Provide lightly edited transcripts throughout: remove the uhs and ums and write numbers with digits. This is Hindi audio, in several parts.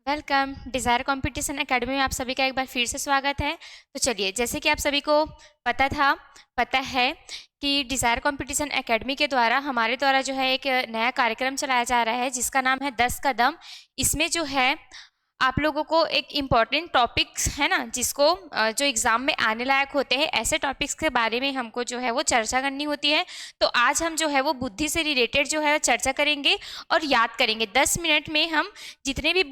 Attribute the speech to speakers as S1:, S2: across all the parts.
S1: वेलकम डिज़ायर कंपटीशन एकेडमी में आप सभी का एक बार फिर से स्वागत है। तो चलिए, जैसे कि आप सभी को पता है कि डिज़ायर कंपटीशन एकेडमी के द्वारा हमारे द्वारा जो है एक नया कार्यक्रम चलाया जा रहा है जिसका नाम है 10 कदम। इसमें जो है आप लोगों को एक इम्पॉर्टेंट टॉपिक्स है ना, जिसको जो एग्ज़ाम में आने लायक होते हैं, ऐसे टॉपिक्स के बारे में हमको जो है वो चर्चा करनी होती है। तो आज हम जो है वो बुद्धि से रिलेटेड जो है चर्चा करेंगे और याद करेंगे। 10 मिनट में हम जितने भी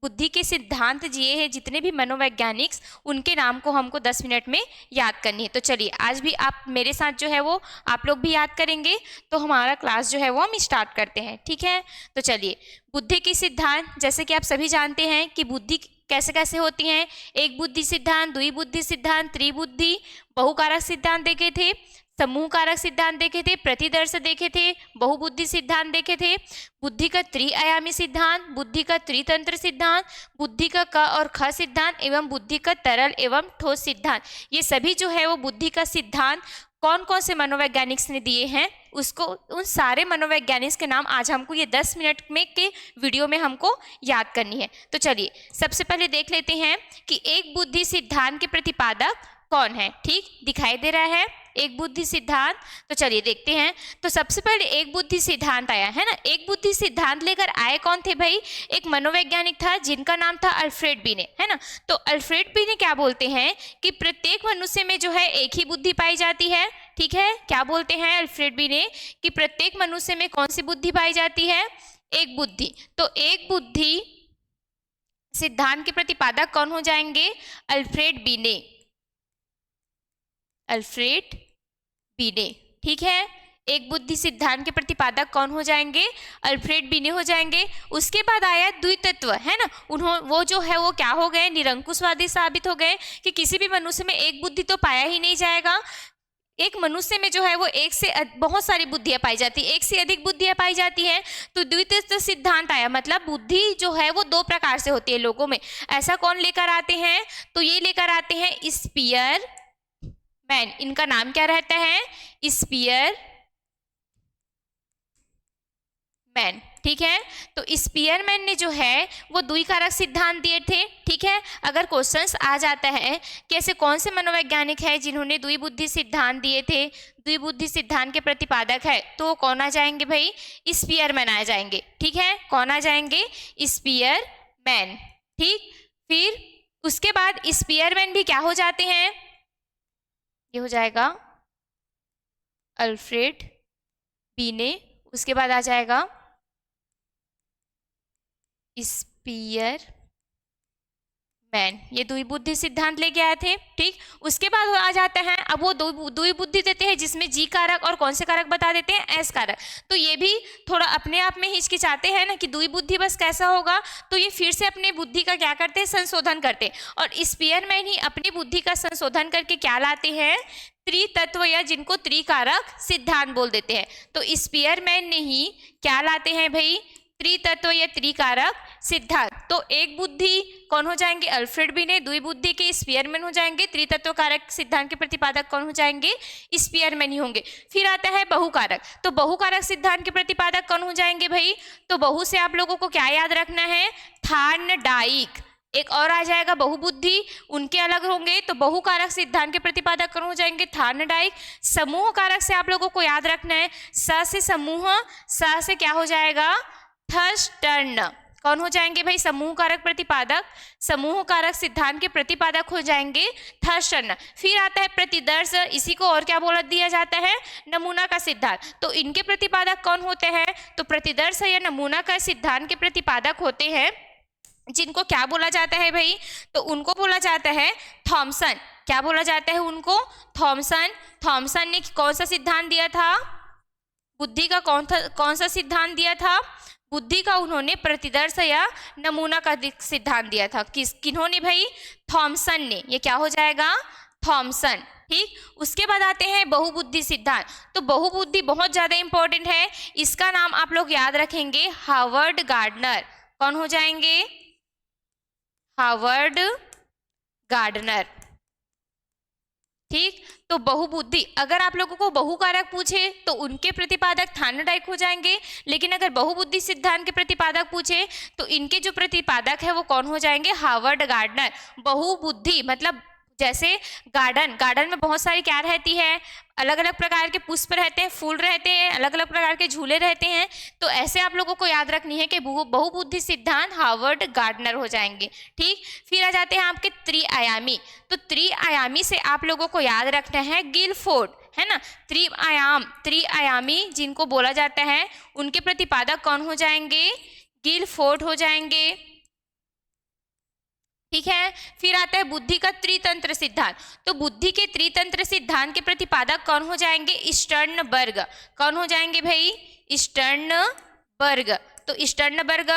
S1: बुद्धि के सिद्धांत जिए हैं, जितने भी मनोवैज्ञानिक्स, उनके नाम को हमको 10 मिनट में याद करनी है। तो चलिए, आज भी आप मेरे साथ जो है वो आप लोग भी याद करेंगे। तो हमारा क्लास जो है वो हम स्टार्ट करते हैं, ठीक है। तो चलिए, बुद्धि की सिद्धांत, जैसे कि आप सभी जानते हैं कि बुद्धि कैसे कैसे होती हैं। एक बुद्धि सिद्धांत, द्वि बुद्धि सिद्धांत, त्रिबुद्धि, बहुकारक सिद्धांत देखे थे, समूह कारक सिद्धांत देखे थे, प्रतिदर्श देखे थे, बहुबुद्धि सिद्धांत देखे थे, बुद्धि का त्रिआयामी सिद्धांत, बुद्धि का त्रितंत्र सिद्धांत, बुद्धि का क और ख सिद्धांत एवं बुद्धि का तरल एवं ठोस सिद्धांत। ये सभी जो है वो बुद्धि का सिद्धांत कौन कौन से मनोवैज्ञानिक्स ने दिए हैं, उसको उन सारे मनोवैज्ञानिक्स के नाम आज हमको ये 10 मिनट में के वीडियो में हमको याद करनी है। तो चलिए, सबसे पहले देख लेते हैं कि एक बुद्धि सिद्धांत के प्रतिपादक कौन है। ठीक दिखाई दे रहा है एक बुद्धि सिद्धांत। तो चलिए देखते हैं। तो सबसे पहले एक बुद्धि सिद्धांत आया है ना। एक बुद्धि सिद्धांत लेकर आए कौन थे भाई? एक मनोवैज्ञानिक था जिनका नाम था अल्फ्रेड बीने, है ना। तो अल्फ्रेड बीने क्या बोलते हैं कि प्रत्येक मनुष्य में जो है एक ही बुद्धि पाई जाती है। ठीक है, क्या बोलते हैं अल्फ्रेड बीने कि प्रत्येक मनुष्य में कौन सी बुद्धि पाई जाती है? एक बुद्धि। तो एक बुद्धि सिद्धांत के प्रतिपादक कौन हो जाएंगे? अल्फ्रेड बीने, अल्फ्रेड बीने। ठीक है, एक बुद्धि सिद्धांत के प्रतिपादक कौन हो जाएंगे? अल्फ्रेड बीने हो जाएंगे। उसके बाद आया द्वितत्व, है ना। वो जो है वो क्या हो गए? निरंकुशवादी साबित हो गए कि किसी भी मनुष्य में एक बुद्धि तो पाया ही नहीं जाएगा। एक मनुष्य में जो है वो एक से बहुत सारी बुद्धियां पाई जाती है, एक से अधिक बुद्धियां पाई जाती हैं। तो द्वितत्व सिद्धांत आया, मतलब बुद्धि जो है वो दो प्रकार से होती है लोगों में। ऐसा कौन लेकर आते हैं? तो ये लेकर आते हैं स्पीयर मैन। इनका नाम क्या रहता है? Spearman. ठीक है, तो स्पीयर मैन ने जो है वो द्विकारक सिद्धांत दिए थे। ठीक है, अगर क्वेश्चंस आ जाता है कि ऐसे कौन से मनोवैज्ञानिक है जिन्होंने द्विबुद्धि सिद्धांत दिए थे, द्विबुद्धि सिद्धांत के प्रतिपादक है, तो कौन आ जाएंगे भाई? स्पीयर मैन आ जाएंगे। ठीक है, कौन आ जाएंगे? Spearman. ठीक, फिर उसके बाद स्पीयर मैन भी क्या हो जाते हैं? ये हो जाएगा अल्फ्रेड बीने। उसके बाद आ जाएगा स्पीयर मैन। ये द्विबुद्धि सिद्धांत लेके आए थे। ठीक, उसके बाद आ जाता है, अब वो द्विबुद्धि देते हैं जिसमें जी कारक और कौन से कारक बता देते हैं? एस कारक। तो ये भी थोड़ा अपने आप में हिचकिचाते हैं ना कि द्विबुद्धि बस कैसा होगा। तो ये फिर से अपने बुद्धि का क्या करते हैं? संशोधन करते हैं। और स्पीयर मैन ही अपनी बुद्धि का संशोधन करके क्या लाते हैं? त्रितत्व, या जिनको त्रिकारक सिद्धांत बोल देते हैं। तो स्पीयर मैन ने ही क्या लाते हैं भाई? त्रितत्व या त्रिकारक सिद्धांत। तो एक बुद्धि कौन हो जाएंगे? अल्फ्रेड बीने। द्विबुद्धि के स्पीयरमैन हो जाएंगे। त्रितत्व कारक सिद्धांत के प्रतिपादक कौन हो जाएंगे? स्पीयरमैन ही होंगे। फिर आता है बहुकारक। तो बहुकारक सिद्धांत के प्रतिपादक कौन हो जाएंगे भाई? तो बहु से आप लोगों को क्या याद रखना है? थार्नडाइक। एक और आ जाएगा बहुबुद्धि, उनके अलग होंगे। तो बहुकारक सिद्धांत के प्रतिपादक कौन हो जाएंगे? थार्नडाइक। समूह कारक से आप लोगों को याद रखना है, स से समूह, स से क्या हो जाएगा? थर्स्टन। कौन हो जाएंगे भाई? समूह कारक प्रतिपादक, समूह कारक सिद्धांत के प्रतिपादक हो जाएंगे थर्स्टन। फिर आता है प्रतिदर्श। इसी को और क्या बोल दिया जाता है? नमूना का सिद्धांत। तो इनके प्रतिपादक कौन होते हैं? तो प्रतिदर्श या नमूना का सिद्धांत के प्रतिपादक होते हैं जिनको क्या बोला जाता है भाई? तो उनको बोला जाता है थॉमसन। क्या बोला जाता है उनको? थॉमसन। थॉमसन ने कौन सा सिद्धांत दिया था? बुद्धि का कौन सा सिद्धांत दिया था? बुद्धि का उन्होंने प्रतिदर्श या नमूना का सिद्धांत दिया था। किन्होंने भाई? थॉमसन ने। ये क्या हो जाएगा? थॉमसन। ठीक, उसके बाद आते हैं बहुबुद्धि सिद्धांत। तो बहुबुद्धि बहुत ज्यादा इंपॉर्टेंट है, इसका नाम आप लोग याद रखेंगे, हार्वर्ड गार्डनर। कौन हो जाएंगे? Harvard gardener. ठीक। तो बहुबुद्धि, अगर आप लोगों को बहुकारक पूछे तो उनके प्रतिपादक थार्नडाइक हो जाएंगे, लेकिन अगर बहुबुद्धि सिद्धांत के प्रतिपादक पूछे तो इनके जो प्रतिपादक है वो कौन हो जाएंगे, हार्वर्ड गार्डनर। बहुबुद्धि मतलब जैसे गार्डन, गार्डन में बहुत सारी क्या रहती है, अलग अलग प्रकार के पुष्प रहते हैं, फूल रहते हैं, अलग अलग प्रकार के झूले रहते हैं। तो ऐसे आप लोगों को याद रखनी है कि बहुबुद्धि सिद्धांत हार्वर्ड गार्डनर हो जाएंगे। ठीक। फिर आ जाते हैं आपके त्रिआयामी। तो त्रिआयामी से आप लोगों को याद रखना है गिलफोर्ड, है ना। त्रिआयामी जिनको बोला जाता है उनके प्रतिपादक कौन हो जाएंगे, गिलफोर्ड हो जाएंगे। ठीक है। फिर आता है बुद्धि का त्रितंत्र सिद्धांत। तो बुद्धि के त्रितंत्र सिद्धांत के प्रतिपादक कौन हो जाएंगे, स्टर्नबर्ग। कौन हो जाएंगे भाई, स्टर्नबर्ग। तो स्टर्नबर्ग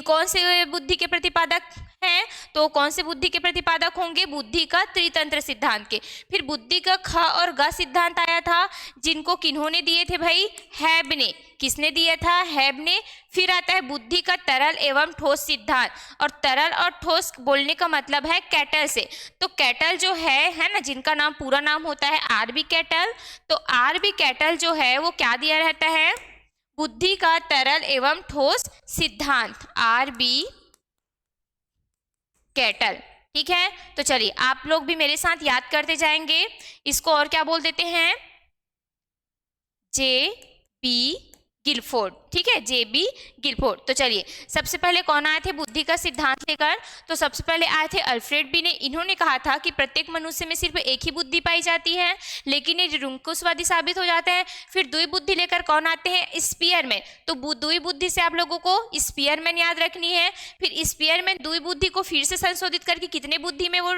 S1: कौन से बुद्धि के प्रतिपादक हैं, तो कौन से बुद्धि के प्रतिपादक होंगे, बुद्धि का त्रितंत्र सिद्धांत के। फिर बुद्धि का ख और ग सिद्धांत आया था, जिनको किन्होंने दिए थे भाई, हैब ने। किसने दिया था, हैब ने। फिर आता है बुद्धि का तरल एवं ठोस सिद्धांत। और तरल और ठोस बोलने का मतलब है कैटल से। तो कैटल जो है ना, जिनका नाम पूरा नाम होता है आरबी कैटल। तो आरबी कैटल जो है वो क्या दिया रहता है, बुद्धि का तरल एवं ठोस सिद्धांत, आरबी कैटल। ठीक है। तो चलिए आप लोग भी मेरे साथ याद करते जाएंगे। इसको और क्या बोल देते हैं, जे बी गिलफोर्ड। ठीक है, जे बी गिलफोर्ड। तो चलिए सबसे पहले कौन आए थे बुद्धि का सिद्धांत लेकर, तो सबसे पहले आए थे अल्फ्रेड बी ने। इन्होंने कहा था कि प्रत्येक मनुष्य में सिर्फ एक ही बुद्धि पाई जाती है, लेकिन ये निरंकुशवादी साबित हो जाते हैं। फिर द्विबुद्धि लेकर कौन आते हैं, स्पीयरमैन। तो द्विबुद्धि से आप लोगों को स्पीयरमैन याद रखनी है। फिर स्पीयरमैन द्विबुद्धि को फिर से संशोधित करके कितने बुद्धि में वो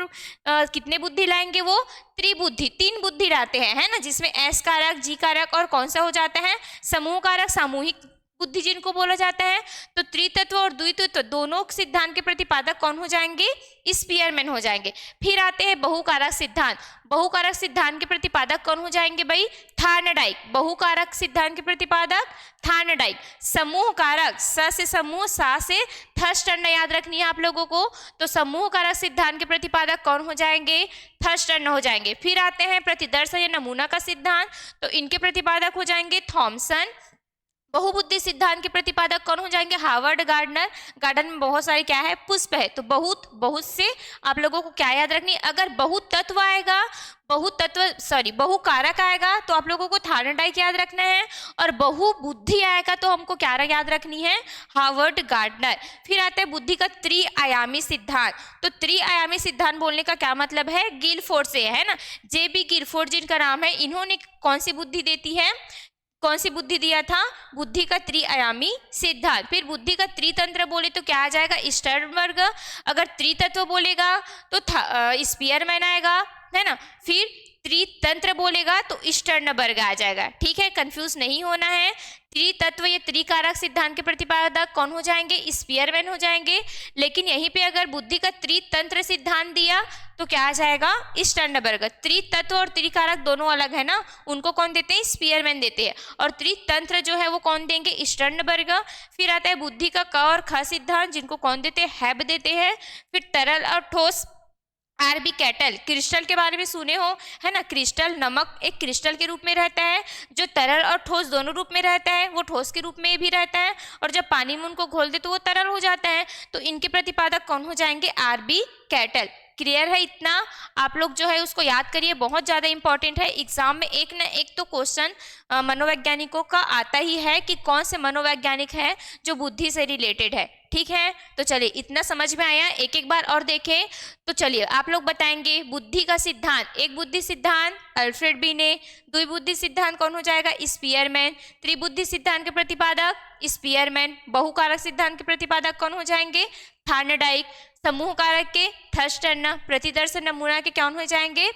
S1: कितने बुद्धि लाएंगे, वो त्रिबुद्धि, 3 बुद्धि लाते हैं, है ना, जिसमें एस कारक, जी कारक और कौन सा हो जाता है, समूह कारक, सामूहिक बुद्धि जिनको बोला जाता है। तो त्रितत्व और द्वितत्व दोनों सिद्धांत के प्रतिपादक कौन हो जाएंगे, स्पीयरमैन हो जाएंगे। फिर आते हैं बहुकारक सिद्धांत। बहुकारक सिद्धांत के प्रतिपादक कौन हो जाएंगे भाई, थार्नडाइक। बहुकारक सिद्धांत के प्रतिपादक थार्नडाइक। समूह कारक, स से समूह, सा से थर्स्टन याद रखनी है आप लोगों को। तो समूह कारक सिद्धांत के प्रतिपादक कौन हो जाएंगे, थर्स्टन हो जाएंगे। फिर आते हैं प्रतिदर्श या नमूना का सिद्धांत। तो इनके प्रतिपादक हो जाएंगे थॉमसन। बहुबुद्धि सिद्धांत के प्रतिपादक कौन हो जाएंगे, हार्वर्ड गार्डनर। गार्डन में बहुत सारे क्या है, पुष्प है। तो बहुत से आप लोगों को क्या याद रखनी है, अगर बहुतत्व आएगा, बहुकारक आएगा तो आप लोगों को थार्नडाइक याद रखना है, और बहुबुद्धि आएगा तो हमको क्या याद रखनी है, हार्वर्ड गार्डनर। फिर आता है बुद्धि का त्रिआयामी सिद्धांत। तो त्रिआयामी सिद्धांत बोलने का क्या मतलब है, गिलफोर्ड से, है ना। जे बी गिलफोर्ड जिनका नाम है, इन्होंने कौन सी बुद्धि देती है, कौन सी बुद्धि दिया था, बुद्धि का त्रिआयामी सिद्धांत। फिर बुद्धि का त्रितंत्र बोले तो क्या आ जाएगा, स्टर्नबर्ग। अगर त्रितत्व बोलेगा तो स्पीयरमैन आएगा, है ना। फिर त्रितंत्र बोलेगा तो स्टर्नबर्ग आ जाएगा। ठीक है, कंफ्यूज नहीं होना है। त्रितत्व या त्रिकारक सिद्धांत के प्रतिपादक कौन हो जाएंगे, स्पीयरमैन हो जाएंगे। लेकिन यहीं पे अगर बुद्धि का त्रितंत्र सिद्धांत दिया तो क्या आ जाएगा, स्टर्नबर्ग। त्रितत्व और त्रिकारक दोनों अलग है ना, उनको कौन देते हैं, स्पीयरमैन देते हैं। और त्रितंत्र जो है वो कौन देंगे, स्टर्नबर्ग। फिर आता है बुद्धि का क और ख सिद्धांत, जिनको कौन देते हैं, हैब देते हैं। फिर तरल और ठोस, आरबी कैटल। क्रिस्टल के बारे में सुने हो, है ना। क्रिस्टल, नमक एक क्रिस्टल के रूप में रहता है, जो तरल और ठोस दोनों रूप में रहता है। वो ठोस के रूप में भी रहता है, और जब पानी में उनको घोल दे तो वो तरल हो जाता है। तो इनके प्रतिपादक कौन हो जाएंगे, आरबी कैटल। क्लियर है इतना, आप लोग जो है उसको याद करिए, बहुत ज़्यादा इंपॉर्टेंट है। एग्जाम में एक ना एक तो क्वेश्चन मनोवैज्ञानिकों का आता ही है कि कौन से मनोवैज्ञानिक है जो बुद्धि से रिलेटेड है। ठीक है, तो चलिए इतना समझ में आया, एक एक बार और देखें। तो चलिए आप लोग बताएंगे बुद्धि का सिद्धांत। एक बुद्धि सिद्धांत अल्फ्रेड बी ने। द्विबुद्धि सिद्धांत कौन हो जाएगा, स्पीयरमैन। त्रिबुद्धि सिद्धांत के प्रतिपादक स्पीयरमैन। बहुकारक सिद्धांत के प्रतिपादक कौन हो जाएंगे, थार्नडाइक। समूह कारक के थर्स्टन। प्रतिदर्श नमूना के कौन हो जाएंगे,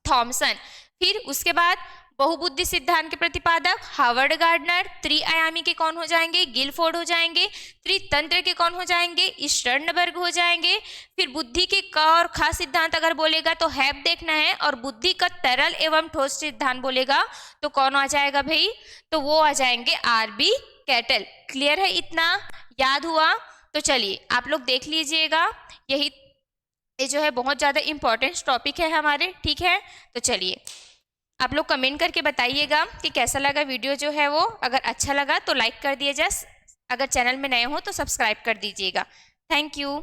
S1: थॉमसन। फिर उसके बाद बहुबुद्धि सिद्धांत के प्रतिपादक हार्वर्ड गार्डनर। त्रिआयामी के कौन हो जाएंगे, गिलफोर्ड हो जाएंगे। त्रितंत्र के कौन हो जाएंगे, स्टर्नबर्ग हो जाएंगे। फिर बुद्धि के क और ख सिद्धांत अगर बोलेगा तो हैब देखना है, और बुद्धि का तरल एवं ठोस सिद्धांत बोलेगा तो कौन आ जाएगा भाई, तो वो आ जाएंगे आरबी कैटल। क्लियर है इतना, याद हुआ। तो चलिए आप लोग देख लीजिएगा, यही ये जो है बहुत ज़्यादा इम्पॉर्टेंट टॉपिक है हमारे, ठीक है। तो चलिए आप लोग कमेंट करके बताइएगा कि कैसा लगा वीडियो जो है वो। अगर अच्छा लगा तो लाइक कर दिए, अगर चैनल में नए हो तो सब्सक्राइब कर दीजिएगा। Thank you.